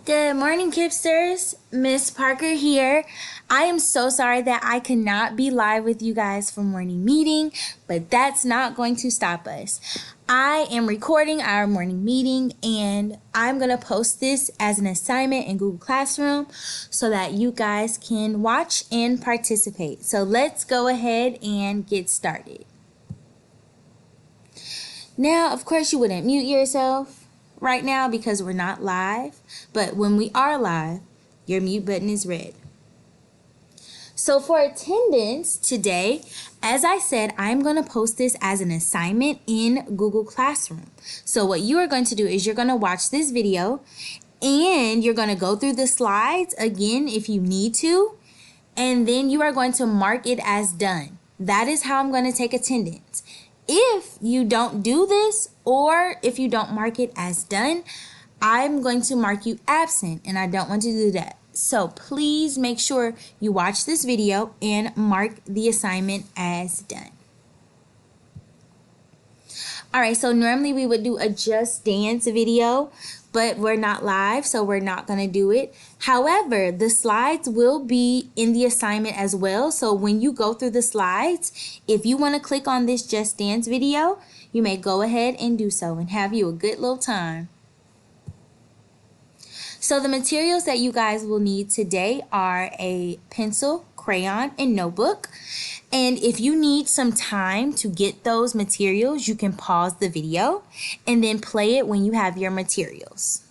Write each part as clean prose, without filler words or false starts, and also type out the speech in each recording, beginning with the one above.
Good morning, Kipsters. Miss Parker here. I am so sorry that I cannot be live with you guys for morning meeting, but that's not going to stop us. I am recording our morning meeting and I'm going to post this as an assignment in Google Classroom so that you guys can watch and participate. So let's go ahead and get started. Now, of course, you wouldn't mute yourself right now because we're not live, but when we are live, your mute button is red. So for attendance today, as I said, I'm going to post this as an assignment in Google Classroom. So what you are going to do is you're going to watch this video and you're going to go through the slides again if you need to, and then you are going to mark it as done. That is how I'm going to take attendance. If you don't do this or if you don't mark it as done, I'm going to mark you absent and I don't want to do that. So please make sure you watch this video and mark the assignment as done. All right, so normally we would do a Just Dance video, but we're not live, so we're not going to do it. However, the slides will be in the assignment as well. So when you go through the slides, if you want to click on this Just Dance video, you may go ahead and do so and have you a good little time. So the materials that you guys will need today are a pencil, crayon, and notebook. And if you need some time to get those materials, you can pause the video and then play it when you have your materials.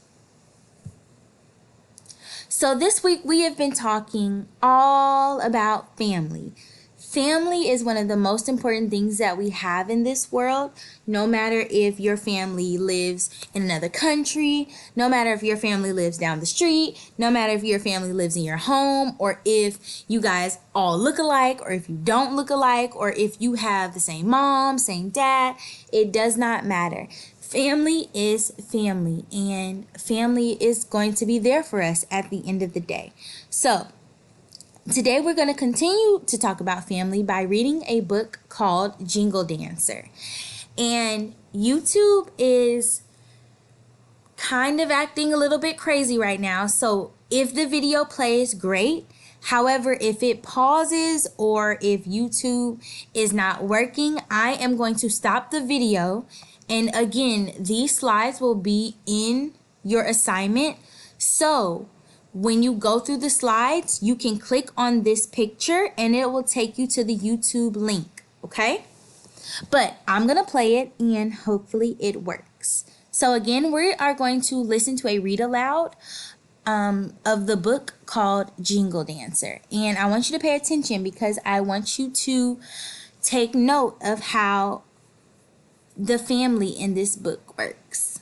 So this week we have been talking all about family. Family is one of the most important things that we have in this world, no matter if your family lives in another country, no matter if your family lives down the street, no matter if your family lives in your home, or if you guys all look alike, or if you don't look alike, or if you have the same mom, same dad, it does not matter. Family is family, and family is going to be there for us at the end of the day. So, today we're going to continue to talk about family by reading a book called Jingle Dancer. And YouTube is kind of acting a little bit crazy right now. So if the video plays, great. However, if it pauses or if YouTube is not working, I am going to stop the video. And again, these slides will be in your assignment. So when you go through the slides, you can click on this picture and it will take you to the YouTube link, okay? But I'm going to play it and hopefully it works. So again, we are going to listen to a read aloud of the book called Jingle Dancer. And I want you to pay attention because I want you to take note of how the family in this book works.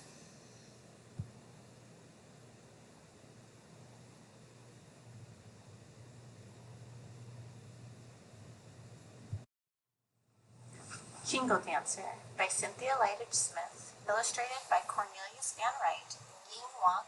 Jingle Dancer by Cynthia Leitich Smith, illustrated by Cornelius Van Wright, Ying-Hua.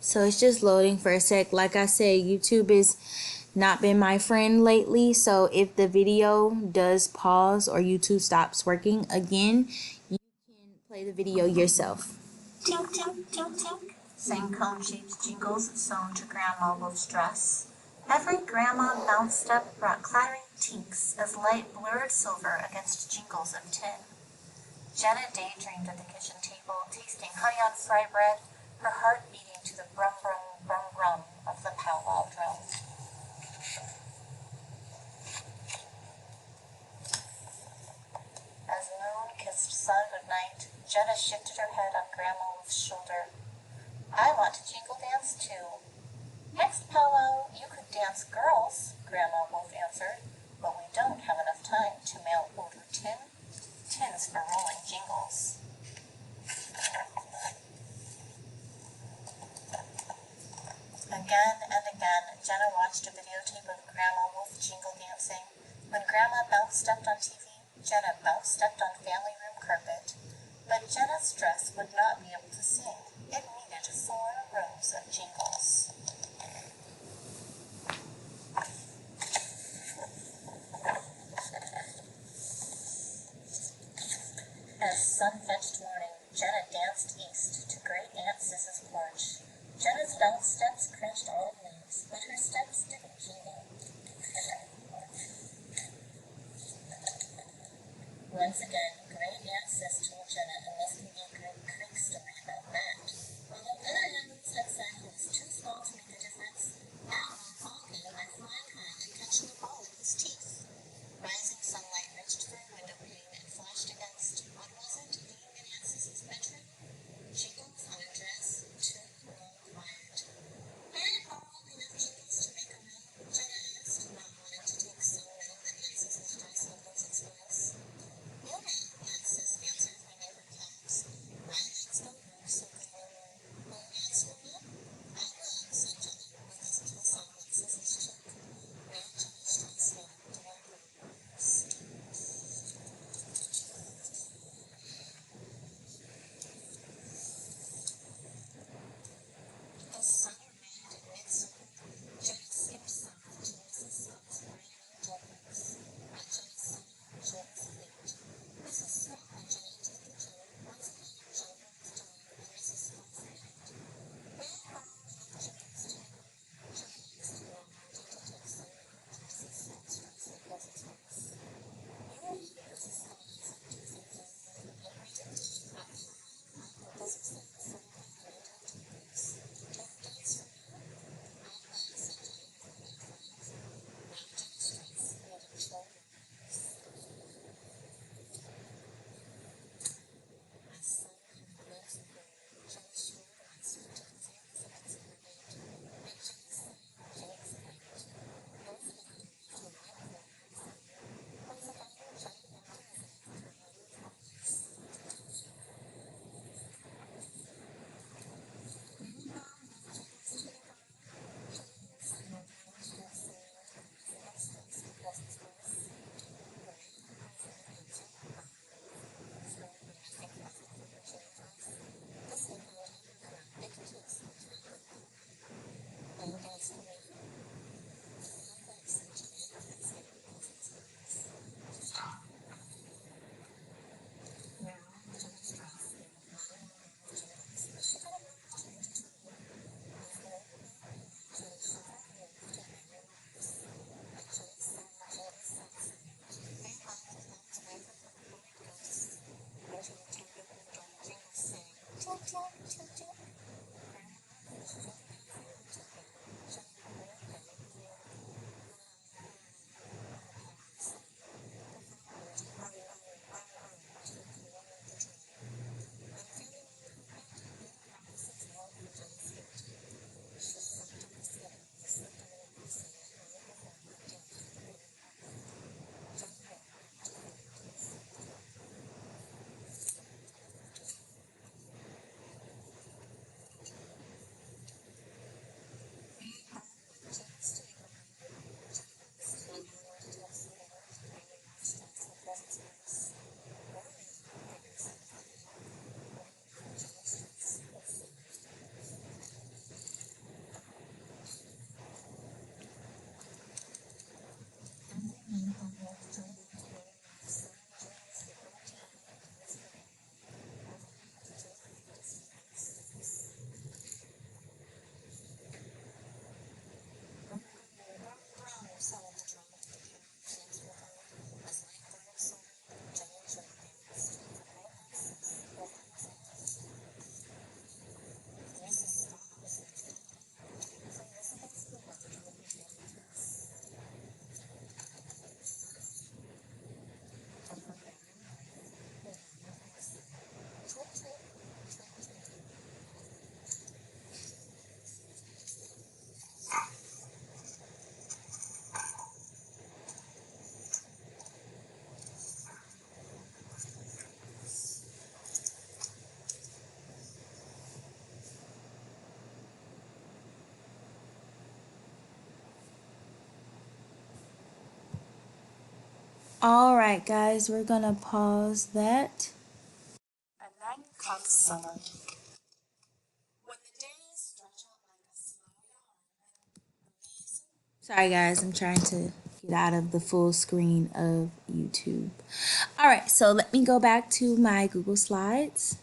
So it's just loading for a sec. Like I said, YouTube has not been my friend lately. So if the video does pause or YouTube stops working again, you can play the video yourself. Tink, tink, tink, tink, sang cone-shaped jingles sewn to Grandma Wolf's dress. Every grandma bounce step brought clattering tinks as light blurred silver against jingles of tin. Jenna daydreamed at the kitchen table, tasting honey on fry bread, her heart beating to the brum brum brum brum of the powwow drum. As the moon kissed sun goodnight, Jenna shifted her head on Grandma Wolf's shoulder. I want to jingle dance too. Next powwow, you could dance girls, Grandma Wolf answered, but we don't have enough time to mail older tins for rolling jingles. Again and again, Jenna watched a videotape of Grandma Wolf jingle dancing. When Grandma bounce stepped on TV, Jenna bounce stepped on family room carpet. But Jenna's dress would not be able to sing. It needed 4 rows of jingles. As sun-fetched morning, Jenna danced east to Great Aunt Sis's porch. Jenna's belt steps crunched all of leaves, but her steps didn't jingle. Once again, Great Aunt Sis told Jenna a Muscogee Creek story about Matt. Although other animals had said he was too small to make a difference, Matt won ball game by flying high to catch the ball with his teeth. Rising sunlight reached through a window pane and flashed against, what was it, being in Aunt Sis's bedroom? Jingles on a dress, too long quiet. Can't borrow enough jingles to make a room? Jenna asked, not wanting to take so well that Aunt Sis's dress would lose its voice. You may, Aunt Sis answered my neighbor Caps. My legs don't work so good anymore. Will Aunt swim up? I will, said Jenna, with his kiss on Aunt Sis's cheek. Now Jenna stretched out toward her. As summer moved in midsummer, Jenna skipped south to Mrs. Scott's brand new duplex. At Jenna's side, Joe was late. Mrs. Scott and Jenna taking Joe once again Joe was dog and Mrs. Scott said, "May I borrow enough jingles to make a room?" Jenna asked, not wanting to take so well that Mrs. Scott's dress would lose its voice. You may, Mrs. Scott answered, teasing Joe with her angry touch. After all, I hope Mrs. Scott is so happy in her duplex. Don't dance for me? I will, said Jenna with a half laugh. Now Jenna's dress made a chill breeze. As sun and close the door, Jenna swore once more to the fairies about summer night. At Jenna's side, Joe was late. Both of them left a white flower in summer. Once again, Jenna walked in as if her home was always. May we borrow enough jingles to make a room? Jenna asked, not wanting to dress so well that Mrs. Scott's dress would lose its voice. The man who was there answered, for when I think about the paper Jenna dress, this would no longer have a big kiss on top of it. Will you dance for me? I will, said Jenna, dancing because it's nice. Now, Jenna's dress made 9 more rows of jingles, but she didn't know which way to turn. With no plan, Jenna shuffled home to Mary Marks. At Jenna's side, Joe was satisfied. They laughed along to wave at the horrid ghosts. When Jenna turned the window, jingles sang, toot toot, toot toot. Grandma, is Joe laughing or talking? Jenna heard them hear say, the flowers are to the cooling of the tree. I'm feeling a little bit practicing love for Jenna's feet. She sucked up the skin, slipped a little easily and hurried before her to the bathroom. Jenna walked to the mountains. May I borrow enough jingles to make a room? Jenna asked, not wanting to take so well that Mary Mark's dress would lose its voice. Or may, Mary said with a laugh. Or now Jenna's dress would sing. Every night that walk Joe went to Mary Mark's selling jingles the old time and was forgotten. Overnight, Joe practiced for weeks and weeks. Row, row, row, sounded the drum to the tune of James River. As night grew silver, Jenna and Joe danced, for Great Aunt Sis was unexhausted. Mrs. Scott was lifted, and for Elizabeth's beloved would be very dress. From her barren life, the normal voice said, tweet, tweet, tweet, tweet. All right, guys, we're gonna pause that. And then comes summer. When the days stretch out like a slow yarn, these Sorry guys, I'm trying to get out of the full screen of YouTube. All right, so let me go back to my Google Slides.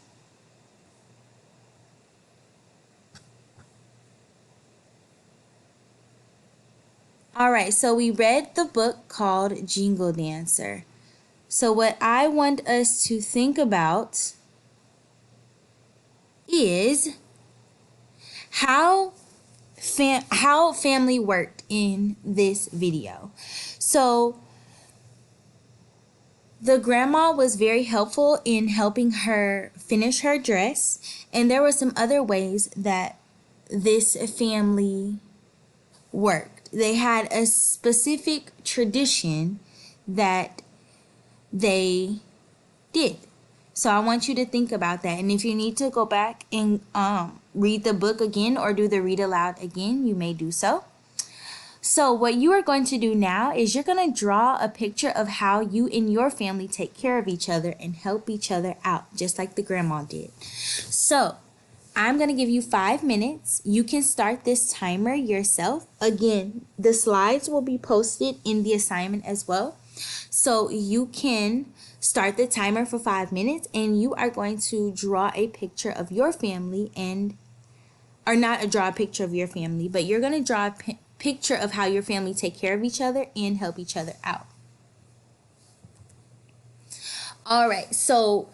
All right, so we read the book called Jingle Dancer. So what I want us to think about is how family worked in this video. So the grandma was very helpful in helping her finish her dress, and there were some other ways that this family worked. They had a specific tradition that they did. So I want you to think about that. And if you need to go back and read the book again or do the read aloud again, you may do so. So what you are going to do now is you're going to draw a picture of how you and your family take care of each other and help each other out, just like the grandma did. So I'm going to give you 5 minutes. You can start this timer yourself. Again, the slides will be posted in the assignment as well. So you can start the timer for 5 minutes and you are going to draw a picture of your family or not draw a picture of your family, but you're going to draw a picture of how your family take care of each other and help each other out. All right, so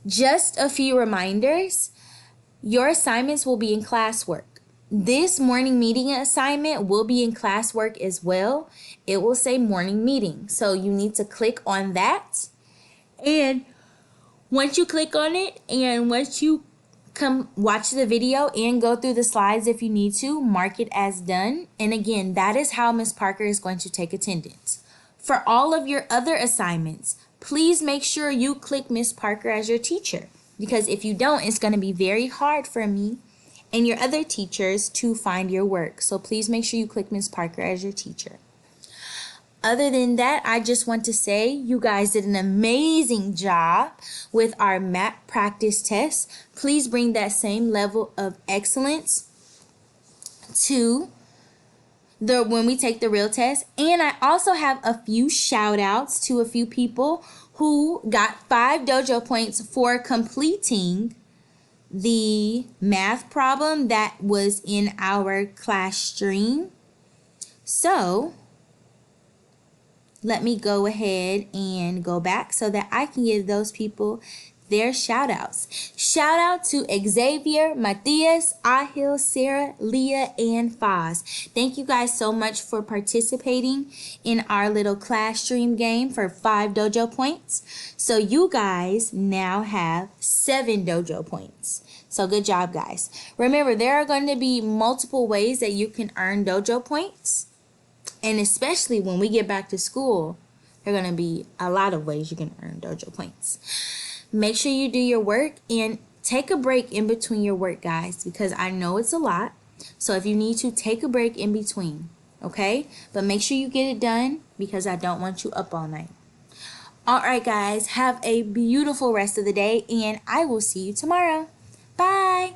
just a few reminders. Your assignments will be in classwork. This morning meeting assignment will be in classwork as well. It will say morning meeting. So you need to click on that. And once you click on it and once you come watch the video and go through the slides if you need to, mark it as done. And again, that is how Ms. Parker is going to take attendance. For all of your other assignments, please make sure you click Ms. Parker as your teacher. Because if you don't, it's going to be very hard for me and your other teachers to find your work. So please make sure you click Ms. Parker as your teacher. Other than that, I just want to say you guys did an amazing job with our map practice test. Please bring that same level of excellence to when we take the real test. And I also have a few shout outs to a few people who got 5 dojo points for completing the math problem that was in our class stream. So let me go ahead and go back so that I can give those people their shout outs. Shout out to Xavier, Matthias, Ahil, Sarah, Leah, and Foz. Thank you guys so much for participating in our little class stream game for 5 dojo points. So you guys now have 7 dojo points. So good job, guys. Remember, there are going to be multiple ways that you can earn dojo points. And especially when we get back to school, there are going to be a lot of ways you can earn dojo points. Make sure you do your work and take a break in between your work, guys, because I know it's a lot. So if you need to, take a break in between, okay? But make sure you get it done because I don't want you up all night. All right, guys, have a beautiful rest of the day, and I will see you tomorrow. Bye.